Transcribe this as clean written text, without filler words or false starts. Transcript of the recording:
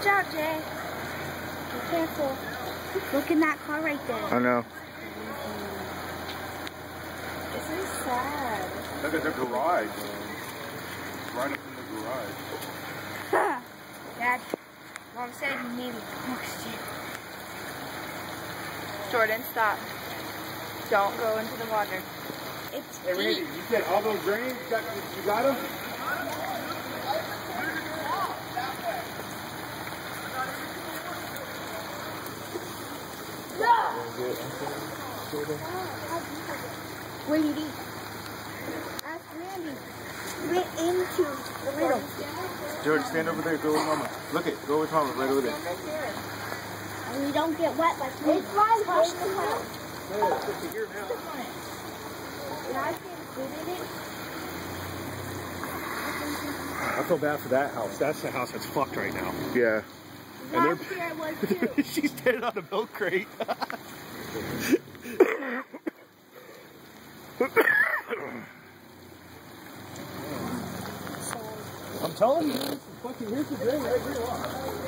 Watch out, Jay. Be careful. Look in that car right there. I know. This is sad. Look at the garage. Right up in the garage. Dad, Mom said you need to push it. Jordan, stop. Don't go into the water. It's Hey, Randy, deep. you said all those drains, you got them? Randy. Ask Randy. Went into the riddle. Jordan, stand over there. Go with Mama. Look it. Go with Mama right over there. And we don't get wet like me. It's fine. Wash the house. No, it's here now. And I can food in it. I feel bad for that house. That's the house that's fucked right now. Yeah. And Last year I was too. She's standing on a milk crate. I'm telling you, fucking here's the drain right here.